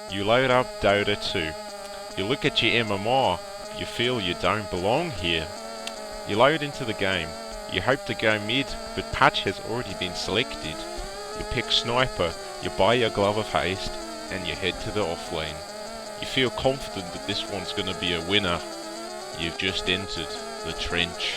You load up Dota 2. You look at your MMR, you feel you don't belong here. You load into the game. You hope to go mid, but patch has already been selected. You pick sniper, you buy your glove of haste, and you head to the offlane. You feel confident that this one's gonna be a winner. You've just entered the trench.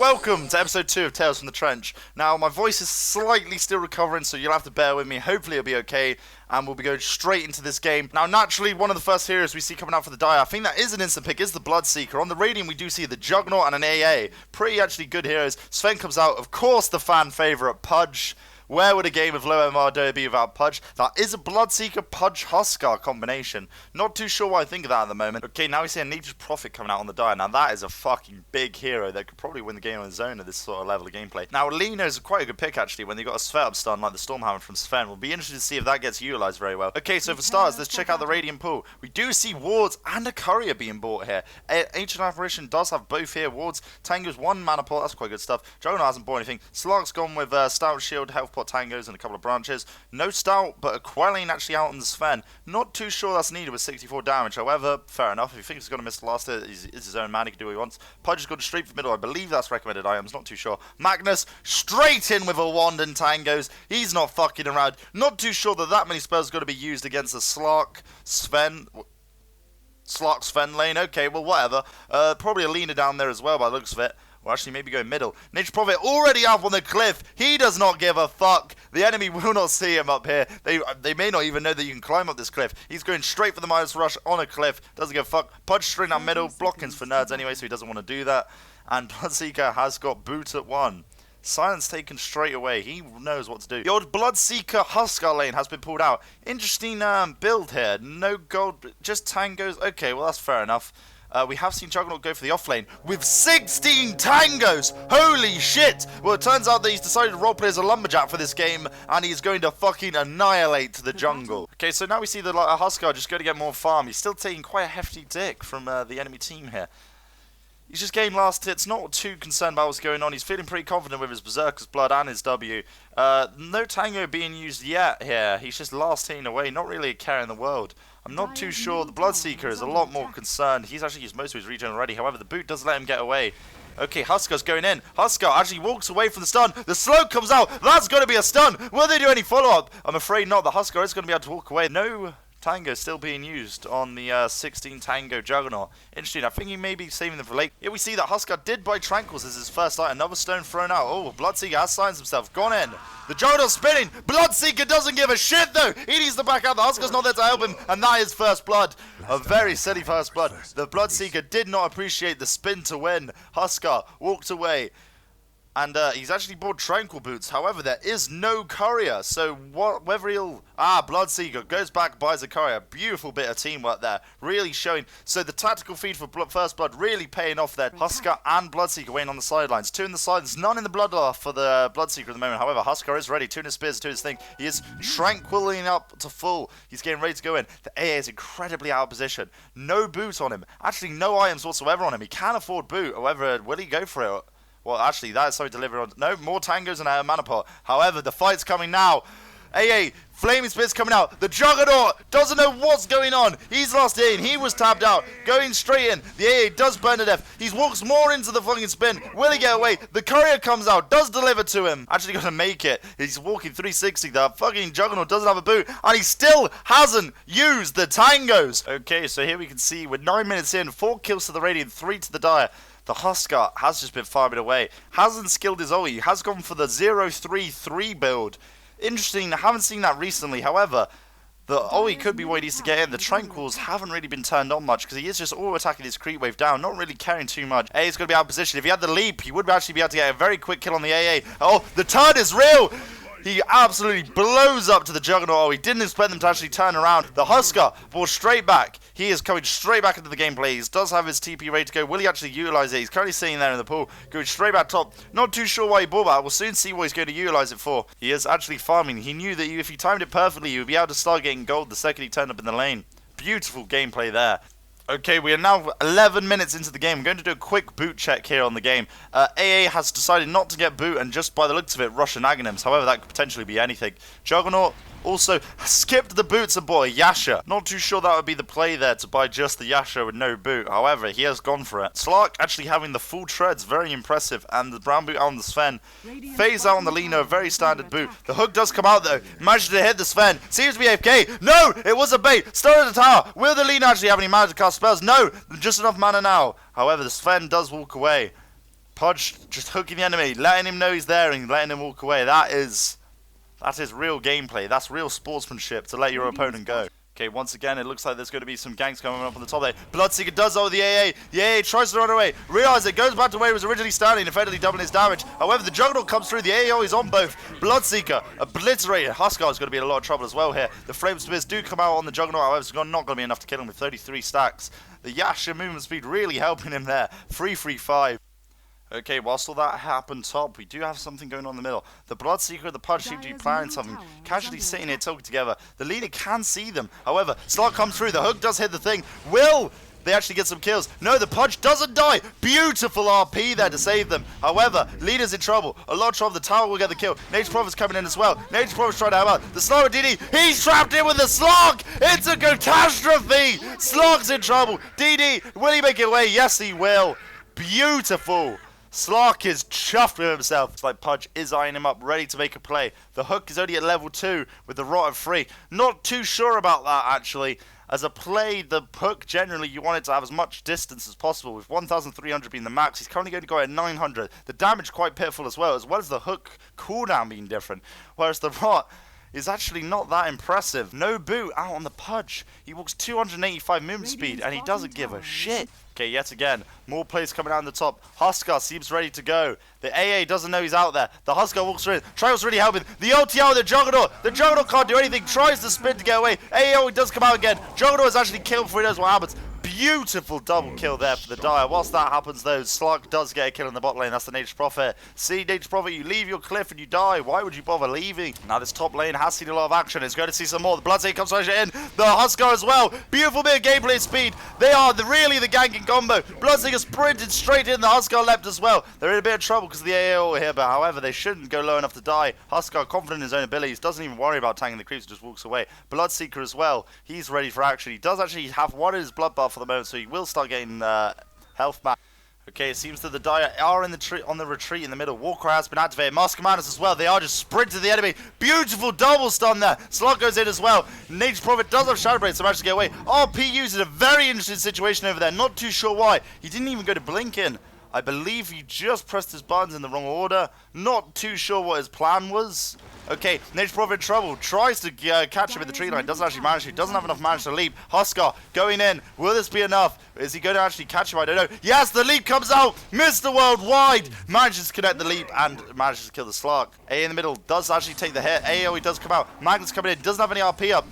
Welcome to episode 2 of Tales from the Trench. Now, my voice is slightly still recovering, so you'll have to bear with me. Hopefully it'll be okay, and we'll be going straight into this game. Now, naturally, one of the first heroes we see coming out for the Dire, I think that is an instant pick, is the Bloodseeker. On the Radiant, we do see the Juggernaut and an AA. Pretty actually good heroes. Sven comes out, of course, the fan favourite, Pudge. Where would a game of low MR Dota be without Pudge? That is a Bloodseeker Pudge Huskar combination. Not too sure what I think of that at the moment. Okay, now we see a Nature's Prophet coming out on the Dire. Now that is a fucking big hero that could probably win the game on his own at this sort of level of gameplay. Now Lino is quite a good pick actually when they got a Svet up stun like the Stormhammer from Sven. We'll be interested to see if that gets utilised very well. Okay, so for starters, let's check out the Radiant pool. We do see wards and a courier being bought here. Ancient Apparition does have both here. Wards, Tango's one mana pot, that's quite good stuff. Juggernaut hasn't bought anything. Slark's gone with Stout Shield, Health Pot, Tangos, and a couple of branches. No Stout, but a Quelling actually out on the Sven. Not too sure that's needed with 64 damage. However, fair enough. If he thinks he's going to miss the last hit, it's his own man. He can do what he wants. Pudge has gone straight for middle. I believe that's recommended items. Not too sure. Magnus straight in with a wand and Tangos. He's not fucking around. Not too sure that many spells are going to be used against the Slark Sven lane. Okay, well, whatever. Probably a Lina down there as well by the looks of it. Or actually, maybe go middle. Nature's Prophet already up on the cliff. He does not give a fuck. The enemy will not see him up here. They may not even know that you can climb up this cliff. He's going straight for the Midas Rush on a cliff. Doesn't give a fuck. Pudge straight down middle. Blocking's for nerds anyway, so he doesn't want to do that. And Bloodseeker has got boot at 1. Silence taken straight away. He knows what to do. The old Bloodseeker Huskar lane has been pulled out. Interesting build here. No gold, just Tangos. Okay, well, that's fair enough. We have seen Juggernaut go for the offlane with 16 Tangos! Holy shit! Well, it turns out that he's decided to roleplay as a Lumberjack for this game, and he's going to fucking annihilate the jungle. Okay, so now we see the Huskar just going to get more farm. He's still taking quite a hefty dick from the enemy team here. He's just getting last hits, not too concerned about what's going on. He's feeling pretty confident with his Berserker's Blood and his W. No Tango being used yet here. He's just last hitting away, not really a care in the world. I'm not too sure. The Bloodseeker is a lot more concerned. He's actually used most of his regen already. However, the boot does let him get away. Okay, Huskar's going in. Huskar actually walks away from the stun. The slow comes out. That's going to be a stun. Will they do any follow-up? I'm afraid not. The Huskar is going to be able to walk away. No Tango still being used on the 16 Tango Juggernaut. Interesting. I think he may be saving them for late. Here we see that Huskar did buy Tranquils as his first item. Another stone thrown out. Oh, Bloodseeker has silenced himself. Gone in. The Juggernaut's spinning. Bloodseeker doesn't give a shit though. He needs to back out. The Huskar's not there to help him. And that is first blood. A very silly first blood. The Bloodseeker did not appreciate the spin to win. Huskar walked away. And he's actually bought Tranquil Boots. However, there is no courier. So whether he'll... Bloodseeker goes back, buys a courier. Beautiful bit of teamwork there. Really showing. So the tactical feed for First Blood really paying off there. Huskar and Bloodseeker waiting on the sidelines. 2 in the sidelines. None in the Bloodbath for the Bloodseeker at the moment. However, Huskar is ready. 2 in his spears, 2 in his thing. He is tranquiling up to full. He's getting ready to go in. The AA is incredibly out of position. No boot on him. Actually, no items whatsoever on him. He can afford boot. However, will he go for it? Well, actually, that is something delivered on. No, more Tangos and a mana pot. However, the fight's coming now. AA, Flaming Spear's coming out. The Juggernaut doesn't know what's going on. He's lost in. He was tapped out. Going straight in. The AA does burn to death. He walks more into the fucking spin. Will he get away? The courier comes out. Does deliver to him. Actually going to make it. He's walking 360. The fucking Juggernaut doesn't have a boot. And he still hasn't used the Tangos. Okay, so here we can see we're 9 minutes in. 4 kills to the Radiant, 3 to the Dire. The Huskar has just been farming away. Hasn't skilled his ult. He has gone for the 0-3-3 build. Interesting. I haven't seen that recently. However, the ult could be what he needs to get in. The Tranquils haven't really been turned on much because he is just auto-attacking his creep wave down. Not really caring too much. A is going to be out of position. If he had the leap, he would actually be able to get a very quick kill on the AA. Oh, the turn is real! He absolutely blows up to the Juggernaut. Oh, he didn't expect them to actually turn around. The Huskar brought straight back. He is coming straight back into the gameplay. He does have his TP ready to go. Will he actually utilize it? He's currently sitting there in the pool, going straight back top. Not too sure why he bought that. We'll soon see what he's going to utilize it for. He is actually farming. He knew that if he timed it perfectly, he would be able to start getting gold the second he turned up in the lane. Beautiful gameplay there. Okay, we are now 11 minutes into the game. I'm going to do a quick boot check here on the game. AA has decided not to get boot, and just by the looks of it, Russian Aghanims. However, that could potentially be anything. Juggernaut also skipped the boots and bought a Yasha. Not too sure that would be the play there to buy just the Yasha with no boot. However, he has gone for it. Slark actually having the full treads, very impressive. And the brown boot on the Sven. Phase out on the Lina, very standard boot. The hook does come out though. Managed to hit the Sven. Seems to be AFK. No! It was a bait. Started the tower. Will the Lina actually have any mana to cast spells? No! Just enough mana now. However, the Sven does walk away. Pudge just hooking the enemy, letting him know he's there and letting him walk away. That is real gameplay. That's real sportsmanship to let your opponent go. Okay, once again, it looks like there's going to be some ganks coming up on the top there. Bloodseeker does ult the AA. The AA tries to run away. Realizes it, goes back to where he was originally standing, effectively doubling his damage. However, the Juggernaut comes through. The AA is on both. Bloodseeker obliterated. Huskar is going to be in a lot of trouble as well here. The Flame Spears do come out on the Juggernaut. However, it's not going to be enough to kill him with 33 stacks. The Yasha movement speed really helping him there. 3-3-5. Okay, whilst all that happened top, we do have something going on in the middle. The Bloodseeker and the Pudge seem to be planning something, casually sitting here talking together. The leader can see them. However, Slark comes through. The hook does hit the thing. Will they actually get some kills? No, the Pudge doesn't die. Beautiful RP there to save them. However, leader's in trouble. A lot of trouble. The tower will get the kill. Nature's Prophet's coming in as well. Nature's Prophet's trying to help out. The Slark with DD. He's trapped in with the Slark. It's a catastrophe. Slark's in trouble. DD, will he make it away? Yes, he will. Beautiful. Slark is chuffed with himself. It's like Pudge is eyeing him up, ready to make a play. The hook is only at level 2 with the rot at 3. Not too sure about that, actually. As a play, the hook, generally, you want it to have as much distance as possible. With 1,300 being the max, he's currently going to go at 900. The damage quite pitiful as well as the hook cooldown being different. Whereas the rot is actually not that impressive. No boot out on the Pudge. He walks 285 movement speed, and he doesn't give a shit. Okay, yet again, more players coming out on the top. Huskar seems ready to go. The AA doesn't know he's out there. The Huskar walks through. Trial's really helping. The OTL with the Juggernaut. The Juggernaut can't do anything. Tries to spin to get away. AA does come out again. Juggernaut is actually killed before he knows what happens. Beautiful double kill there for the Dire. Whilst that happens though, Slark does get a kill in the bot lane. That's the Nature's Prophet. See, Nature's Prophet, you leave your cliff and you die. Why would you bother leaving? Now this top lane has seen a lot of action. It's going to see some more. The Bloodseeker comes right in. The Huskar as well. Beautiful bit of gameplay speed. They are really the ganking combo. Bloodseeker sprinted straight in. The Huskar leapt as well. They're in a bit of trouble because of the AO here, but however, they shouldn't go low enough to die. Huskar, confident in his own abilities, doesn't even worry about tanking the creeps, just walks away. Bloodseeker as well. He's ready for action. He does actually have one in his blood bar for the moment, so he will start getting health back. Okay, it seems that the Dire are on the retreat in the middle. Warcry has been activated. Mask Commanders as well. They are just sprinting to the enemy. Beautiful double stun there. Slot goes in as well. Nature's Prophet does have Shadow Blade, so managed to get away. RP uses a very interesting situation over there. Not too sure why. He didn't even go to blink in. I believe he just pressed his buttons in the wrong order. Not too sure what his plan was. Okay, Nature's Prophet in trouble. Tries to catch him in the tree line. Doesn't actually manage to. Doesn't have enough manage to leap. Huskar going in. Will this be enough? Is he going to actually catch him? I don't know. Yes, the leap comes out. Mr. Worldwide manages to connect the leap and manages to kill the Slark. A in the middle does actually take the hit. AoE does come out. Magnus coming in. Doesn't have any RP up.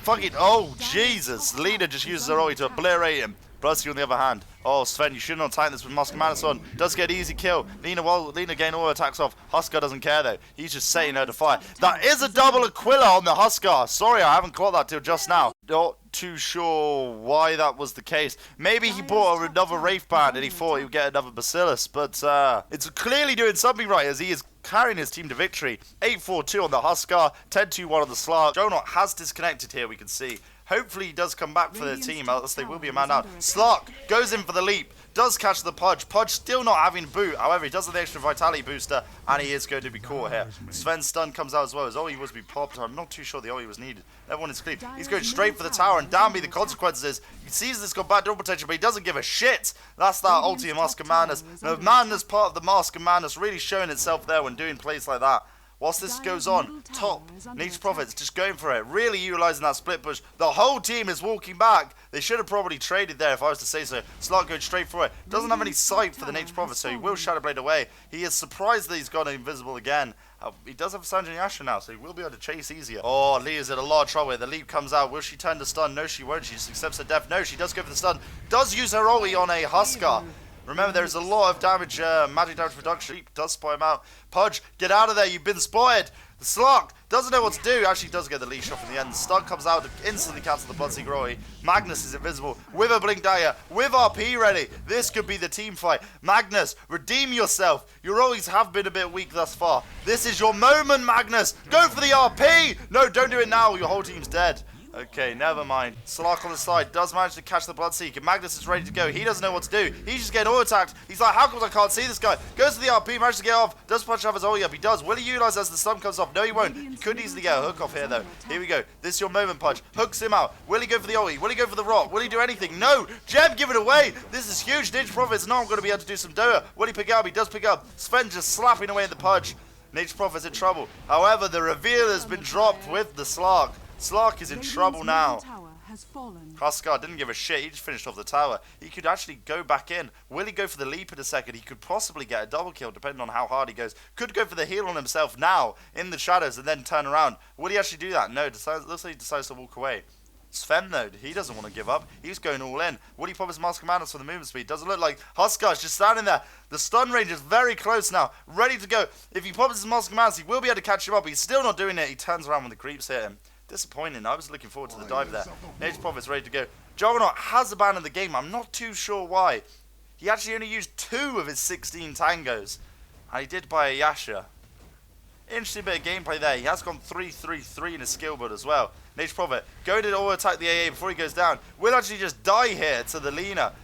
Fuck it. Oh, Jesus. Lina just uses her ROE to obliterate him. Bloodseeker on the other hand. Oh, Sven, you shouldn't have taken this with Mask Commanders on. Does get an easy kill. Lina gain all attacks off. Huskar doesn't care though. He's just setting her to fire. That is a double Aquila on the Huskar. Sorry, I haven't caught that till just now. Not too sure why that was the case. Maybe he bought another Wraith Band and he thought he would get another Bacillus. But it's clearly doing something right as he is carrying his team to victory. 8-4-2 on the Huskar. 10-2-1 on the Slark. Juggernaut has disconnected here, we can see. Hopefully he does come back for their team, else they will be a man down. Slark goes in for the leap, does catch the Pudge. Pudge still not having boot, however he does have the extra vitality booster, and he is going to be caught here. Sven's stun comes out as well, as Oli was to be popped. I'm not too sure the Oli was needed. Everyone is clean. He's going straight for the tower, and down be the consequences. He sees this got bad double protection, but he doesn't give a shit. That's that ulti of Mask of Madness. The madness part of the Mask of Madness really showing itself there when doing plays like that. Whilst this goes on, top, Nature's Prophet's just going for it, really utilising that split push. The whole team is walking back. They should have probably traded there if I was to say so. Slark going straight for it. Doesn't have any sight for the Nature's Prophet, so he will Shadow Blade away. He is surprised that he's gone invisible again. He does have Sanjay Asher now, so he will be able to chase easier. Oh, Leah's in a lot of trouble here. The leap comes out. Will she turn to stun? No, she won't. She just accepts her death. No, she does go for the stun. Does use her ulti on a Huskar. Remember, there's a lot of damage, magic damage reduction. He does spot him out. Pudge, get out of there. You've been spotted. The Slark doesn't know what to do. Actually does get the leash off in the end. Stun comes out to instantly cancel the Bloodseeker Ori. Magnus is invisible with a Blink Dagger, with RP ready. This could be the team fight. Magnus, redeem yourself. Your Oris have been a bit weak thus far. This is your moment, Magnus. Go for the RP. No, don't do it now. Your whole team's dead. Okay, never mind. Slark on the side does manage to catch the Bloodseeker. Magnus is ready to go. He doesn't know what to do. He's just getting auto-attacked. He's like, how come I can't see this guy? Goes to the RP, manages to get off. Does Pudge have his ulti up? He does. Will he utilize as the stun comes off? No, he won't. He could easily get a hook off here, though. Here we go. This is your moment, Pudge. Hooks him out. Will he go for the ulti? Will he go for the rock? Will he do anything? No! Gem, give it away! This is huge. Ninja Prophet's not going to be able to do some Doa. Will he pick up? He does pick up. Sven just slapping away at the Pudge. Ninja Prophet's in trouble. However, the reveal has been dropped with the Slark. Slark is in trouble now. Huskar didn't give a shit. He just finished off the tower. He could actually go back in. Will he go for the leap in a second? He could possibly get a double kill depending on how hard he goes. Could go for the heal on himself now in the shadows and then turn around. Will he actually do that? No. Looks like he decides to walk away. Sven though, he doesn't want to give up. He's going all in. Will he pop his Mask of Madness for the movement speed? Doesn't look like. Huskar's just standing there. The stun range is very close now. Ready to go. If he pops his Mask of Madness, he will be able to catch him up. He's still not doing it. He turns around when the creeps hit him. Disappointing. I was looking forward to the dive there. Ninja Prophet's ready to go. Juggernaut has a ban in the game. I'm not too sure why. He actually only used 2 of his 16 tangos. And he did buy a Yasha. Interesting bit of gameplay there. He has gone 3-3-3 in his skill build as well. Ninja Prophet going to auto-attack the AA before he goes down. Will actually just die here to the Lina.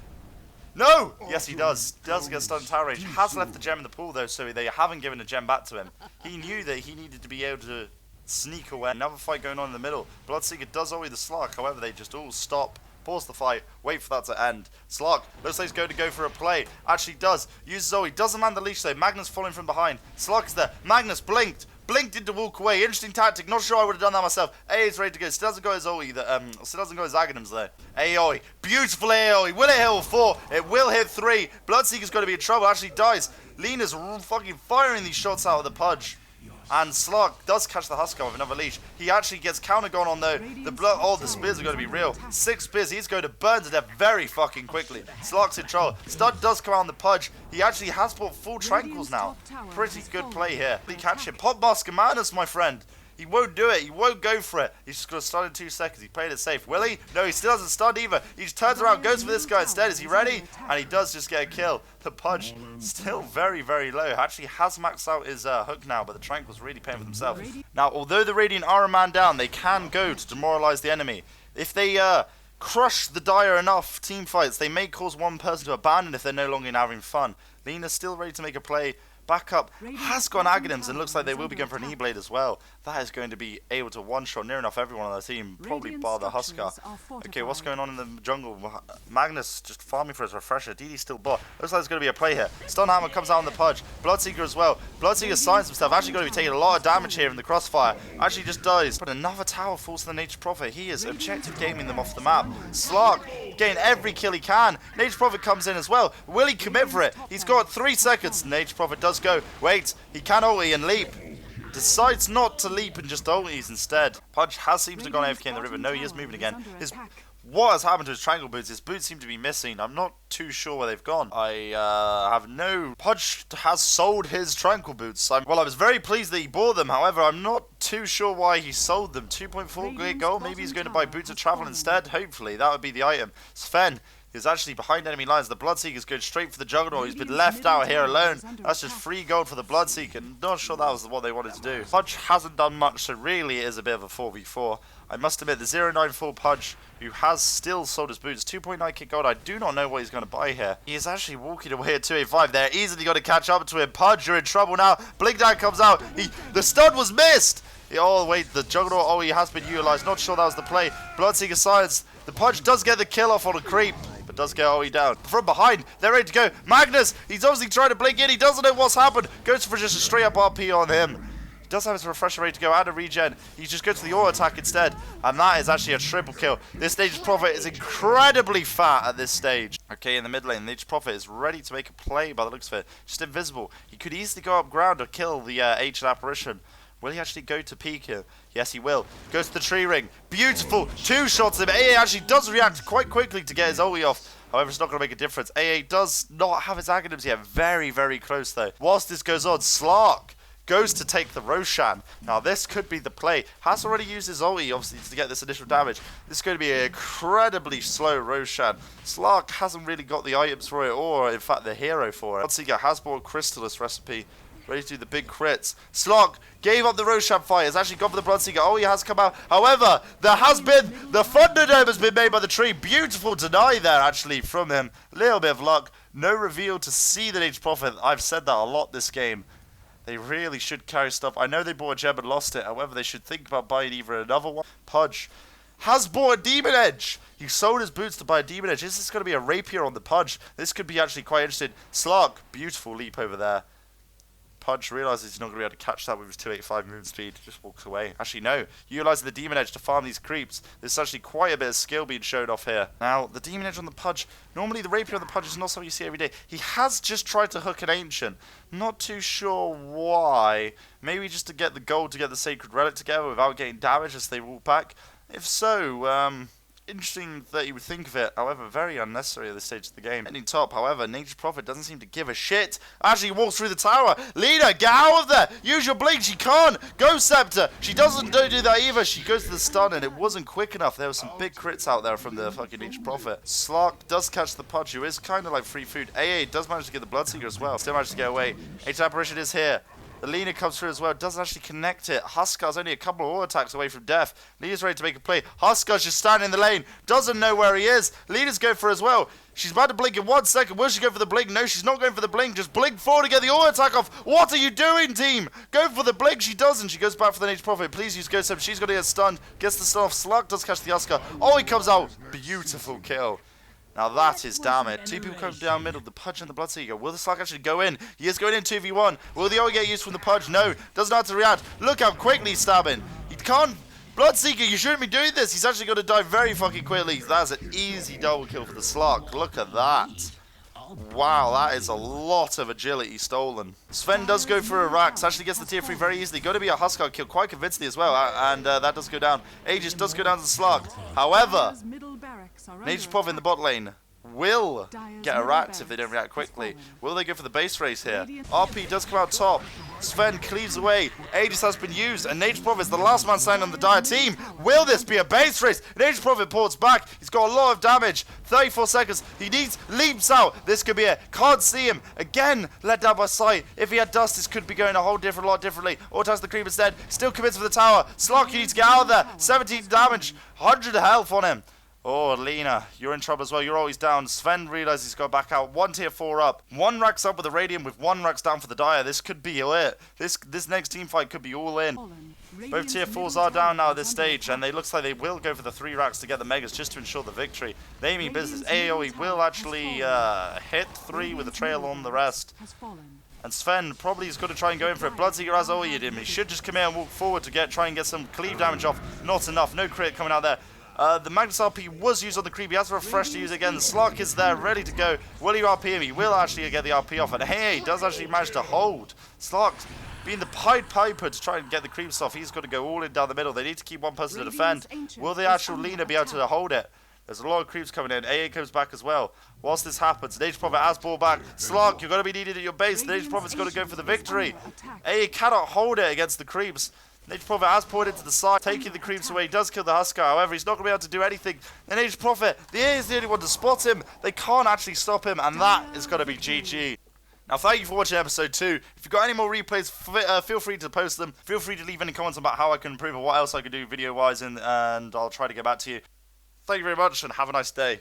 No! Yes, he does. Does get stunned tower range. Has left the gem in the pool though, so they haven't given a gem back to him. He knew that he needed to be able to sneak away. Another fight going on in the middle. Bloodseeker does always the Slark. However, they just all stop, pause the fight, wait for that to end. Slark looks like he's going to go for a play. Actually does. Uses Zoe. Doesn't man the leash though. Magnus following from behind. Slark's there. Magnus blinked. Blinked in to walk away. Interesting tactic. Not sure I would have done that myself. AA is ready to go. Still doesn't go his Zoe. Still doesn't go his Aghanims there. Aoi. Beautiful Aoi. Will it hit 4? It will hit 3. Bloodseeker's going to be in trouble. Actually dies. Lina's fucking firing these shots out of the Pudge. And Slark does catch the Huskar with another leash. He actually gets counter going on though. The spears are going to be real. 6 spears. He's going to burn to death very fucking quickly. Slark's in trouble. Stud does come out on the Pudge. He actually has bought full tranquils now. Pretty good play here. He catch him. Pop Mask of Madness, my friend. He won't do it. He won't go for it. He's just going to stun in 2 seconds. He played it safe. Will he? No, he still hasn't stunned either. He just turns around, goes for this guy instead. Is he ready? And he does just get a kill. The Pudge still very, very low. Actually has maxed out his hook now, but the Tranquil's really paying for themselves. Now, although the Radiant are a man down, they can go to demoralize the enemy. If they crush the Dire enough team fights, they may cause one person to abandon if they're no longer having fun. Lina's still ready to make a play. Backup has gone Aghanims and looks like they will be going for an E-Blade as well. That is going to be able to one-shot near enough everyone on their team, probably bar the Huskar. Okay, what's going on in the jungle? Magnus just farming for his refresher. DD's still bot. Looks like there's going to be a play here. Stunhammer comes out on the Pudge. Bloodseeker as well. Bloodseeker signs himself. Actually going to be taking a lot of damage here in the crossfire. Actually just dies. But another tower falls to the Nature's Prophet. He is objective gaming them off the map. Slark getting every kill he can. Nature's Prophet comes in as well. Will he commit for it? He's got 3 seconds. Nature's Prophet does go. Wait, he can ulti and leap. Decides not to leap and just ultis instead. Pudge seems to have gone AFK in the river. No, he is moving again. What has happened to his Tranquil boots? His boots seem to be missing. I'm not too sure where they've gone. I have no... Pudge has sold his Tranquil boots. Well, I was very pleased that he bought them. However, I'm not too sure why he sold them. 2.4 great gold. Maybe he's going to buy boots of travel instead. Hopefully, that would be the item. Sven is actually behind enemy lines. The Bloodseeker's going straight for the Juggernaut. He's been left out here alone. That's just free gold for the Bloodseeker. Not sure that was what they wanted to do. Pudge hasn't done much, so really it is a bit of a 4v4. I must admit, the 094 Pudge, who has still sold his boots, 2.9k gold, I do not know what he's going to buy here. He is actually walking away at 285 there. Easily got to catch up to him. Pudge, you're in trouble now. Blink Dagger comes out. The stun was missed. Oh, wait, the Juggernaut he has been utilized. Not sure that was the play. Bloodseeker silence. The Pudge does get the kill off on a creep, but does get OE down. From behind, they're ready to go. Magnus, he's obviously trying to blink in. He doesn't know what's happened. Goes for just a straight up RP on him. He does have his refresher ready to go and a regen. He just goes to the auto attack instead. And that is actually a triple kill. This stage's Prophet is incredibly fat at this stage. Okay, in the mid lane, Nature's Prophet is ready to make a play by the looks of it. Just invisible. He could easily go up ground or kill the Ancient Apparition. Will he actually go to peek here? Yes, he will. Goes to the tree ring. Beautiful. 2 shots him. AA actually does react quite quickly to get his ulti off. However, it's not going to make a difference. AA does not have his Aghanims yet. Very, very close, though. Whilst this goes on, Slark goes to take the Roshan. Now, this could be the play. Has already used his ulti, obviously, to get this initial damage. This is going to be an incredibly slow Roshan. Slark hasn't really got the items for it, or, in fact, the hero for it. Bloodseeker has bought Crystallis recipe, ready to do the big crits. Slark gave up the Roshan fight. Has actually gone for the Bloodseeker. Oh, he has come out. However, the Thunderdome has been made by the tree. Beautiful deny there, actually, from him. Little bit of luck. No reveal to see the Nature's Prophet. I've said that a lot this game. They really should carry stuff. I know they bought a gem and lost it. However, they should think about buying either another one. Pudge has bought a Demon Edge. He sold his boots to buy a Demon Edge. Is this going to be a Rapier on the Pudge? This could be actually quite interesting. Slark, beautiful leap over there. Pudge realizes he's not going to be able to catch that with his 285 movement speed. Just walks away. Actually, no. Utilizing the Demon Edge to farm these creeps. There's actually quite a bit of skill being showed off here. Now, the Demon Edge on the Pudge. Normally, the Rapier on the Pudge is not something you see every day. He has just tried to hook an Ancient. Not too sure why. Maybe just to get the gold to get the Sacred Relic together without getting damage as they walk back. If so, interesting that you would think of it, however, very unnecessary at this stage of the game. Ending top, however, Nature's Prophet doesn't seem to give a shit. Actually walks through the tower. Lina, get out of there! Use your blink, she can't! Go Scepter! She don't do that either, she goes to the stun and it wasn't quick enough. There were some big crits out there from the fucking Nature's Prophet. Slark does catch the Pudge, who is kind of like free food. AA does manage to get the Bloodseeker as well. Still managed to get away. H Apparition is here. The Lina comes through as well, doesn't actually connect it. Huskar's only a couple of auto attacks away from death. Lina's ready to make a play. Huskar's just standing in the lane, doesn't know where he is. Lina's going for it as well. She's about to blink in 1 second. Will she go for the blink? No, she's not going for the blink. Just blink forward to get the auto attack off. What are you doing, team? Go for the blink. She doesn't. She goes back for the Nature's Prophet. Please use Ghost Step. She's going to get stunned. Gets the stun off. Slark does catch the Huskar. Oh, he comes out. Beautiful kill. Now that is damage. Two people come down middle, the Pudge and the Bloodseeker. Will the Slark actually go in? He is going in 2v1. Will the ult get used from the Pudge? No. Doesn't know how to react. Look how quickly he's stabbing. He can't. Bloodseeker, you shouldn't be doing this. He's actually going to die very fucking quickly. That's an easy double kill for the Slark. Look at that. Wow, that is a lot of agility stolen. Sven does go for a Rax, actually gets the tier 3 very easily. Going to be a Huskar kill quite convincingly as well, and that does go down. Aegis does go down to the Slark. However, Nature's Prophet in the bot lane will get a Rax if they don't react quickly. Will they go for the base race here? RP does come out top. Sven cleaves away. Aegis has been used, and Nature's Prophet is the last man standing on the Dire team. Will this be a base race? Nature's Prophet ports back. He's got a lot of damage. 34 seconds. He needs leaps out. This could be it. Can't see him. Again, let down by sight. If he had dust, this could be going a whole different lot differently. Autos the creep instead. Still commits for the tower. Slark, you need to get out of there. 17 damage. 100 health on him. Oh, Lina, you're in trouble as well. You're always down. Sven realizes he's got back out. 1 tier 4 up. 1 Rax up with the Radiant with 1 Rax down for the Dire. This could be it. This next team fight could be all in. Both tier 4s are down now at this stage, and it looks like they will go for the 3 Racks to get the Megas just to ensure the victory. They mean business. AoE will actually hit 3 with a trail on the rest. And Sven probably is going to try and go in for it. Bloodseeker has OE'd him. He should just come here and walk forward to try and get some cleave damage off. Not enough. No crit coming out there. The Magnus RP was used on the creep. He has to refresh to use it again. The Slark is there, ready to go. Will he RP him? He will actually get the RP off. And hey, he does actually manage to hold. Slark being the Pied Piper to try and get the creeps off. He's got to go all in down the middle. They need to keep one person to defend. Will the actual Lina be able to hold it? There's a lot of creeps coming in. AA comes back as well. Whilst this happens, Nature's Prophet has ball back. Slark, you're going to be needed at your base. The Nature's Prophet's got to go for the victory. AA cannot hold it against the creeps. Nature's Prophet has poured into the side, taking the creeps away. He does kill the Huskar, however, he's not going to be able to do anything. The Nature's Prophet, the AA is the only one to spot him. They can't actually stop him, and that is going to be GG. Now, thank you for watching episode 2. If you've got any more replays, feel free to post them. Feel free to leave any comments about how I can improve or what else I can do video-wise, and I'll try to get back to you. Thank you very much, and have a nice day.